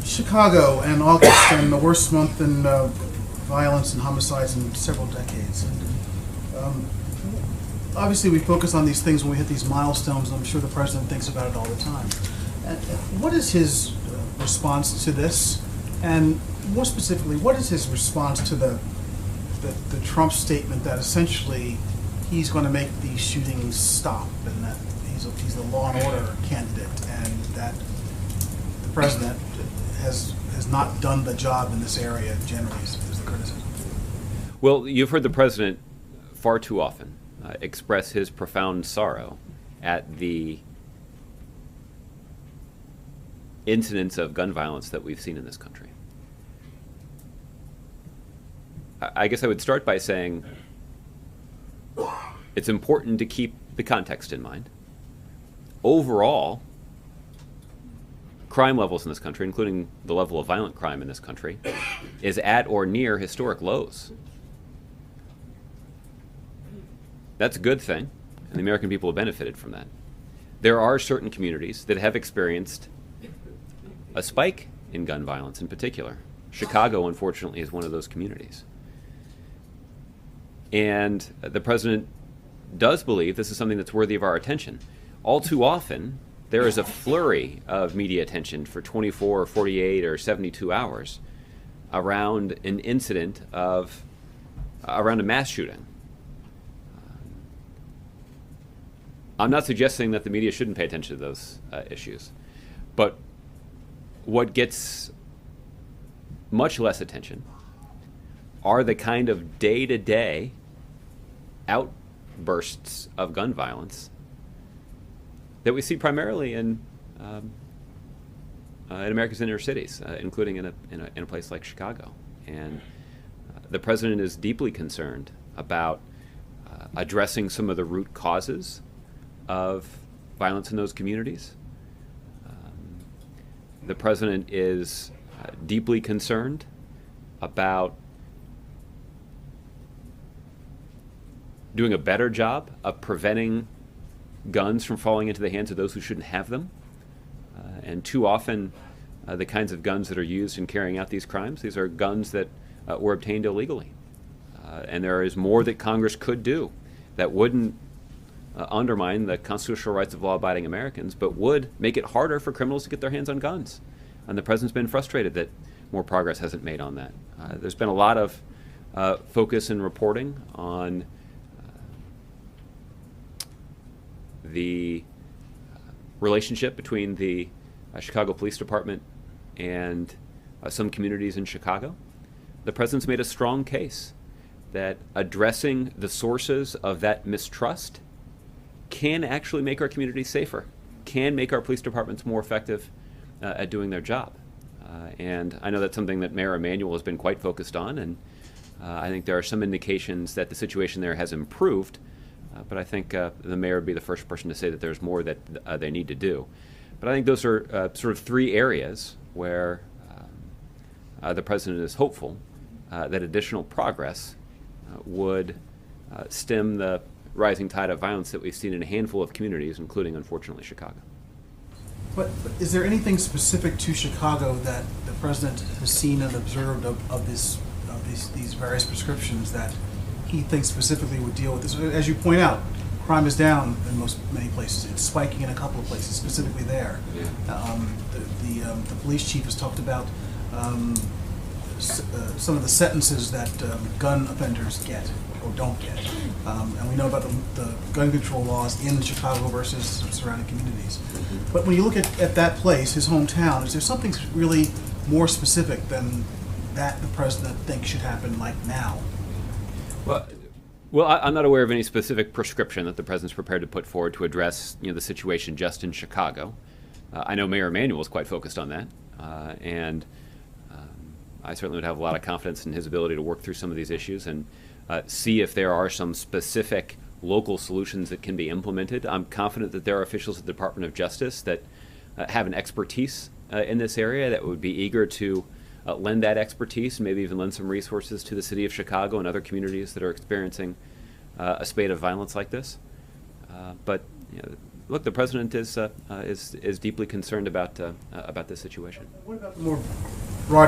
Chicago and August, and the worst month in violence and homicides in several decades. And, obviously, we focus on these things when we hit these milestones, and I'm sure the president thinks about it all the time. What is his response to this? And more specifically, what is his response to the Trump statement that essentially he's going to make these shootings stop, and that he's the law and order candidate, and that the president has not done the job in this area generally, is the criticism? Well, you've heard the president far too often express his profound sorrow at the incidents of gun violence that we've seen in this country. I guess I would start by saying it's important to keep the context in mind. Overall, crime levels in this country, including the level of violent crime in this country, is at or near historic lows. That's a good thing, and the American people have benefited from that. There are certain communities that have experienced a spike in gun violence in particular. Chicago, unfortunately, is one of those communities. And the president does believe this is something that's worthy of our attention. All too often, there is a flurry of media attention for 24 or 48 or 72 hours around an incident around a mass shooting. I'm not suggesting that the media shouldn't pay attention to those issues, but what gets much less attention are the kind of day-to-day outbursts of gun violence that we see primarily in America's inner cities, including in a place like Chicago. And the president is deeply concerned about addressing some of the root causes of violence in those communities. The president is deeply concerned about doing a better job of preventing guns from falling into the hands of those who shouldn't have them. And too often, the kinds of guns that are used in carrying out these crimes, these are guns that were obtained illegally. And there is more that Congress could do that wouldn't undermine the constitutional rights of law-abiding Americans, but would make it harder for criminals to get their hands on guns. And the president's been frustrated that more progress hasn't made on that. There's been a lot of focus and reporting on the relationship between the Chicago Police Department and some communities in Chicago. The president's made a strong case that addressing the sources of that mistrust can actually make our communities safer, can make our police departments more effective at doing their job. And I know that's something that Mayor Emanuel has been quite focused on, and I think there are some indications that the situation there has improved, but I think the mayor would be the first person to say that there's more that they need to do. But I think those are sort of three areas where the president is hopeful that additional progress would stem the rising tide of violence that we've seen in a handful of communities, including, unfortunately, Chicago. But is there anything specific to Chicago that the president has seen and observed of these various prescriptions that he thinks specifically would deal with this? As you point out, crime is down in many places. It's spiking in a couple of places, specifically there. Yeah. The police chief has talked about some of the sentences that gun offenders get or don't get. And we know about the gun control laws in Chicago versus surrounding communities. But when you look at that place, his hometown, is there something really more specific than that the president thinks should happen like now? Well, I'm not aware of any specific prescription that the president's prepared to put forward to address the situation just in Chicago. I know Mayor Emanuel is quite focused on that, and I certainly would have a lot of confidence in his ability to work through some of these issues and see if there are some specific local solutions that can be implemented. I'm confident that there are officials at the Department of Justice that have an expertise in this area that would be eager to lend that expertise and maybe even lend some resources to the city of Chicago and other communities that are experiencing a spate of violence like this. But look, the president is deeply concerned about this situation. What about the more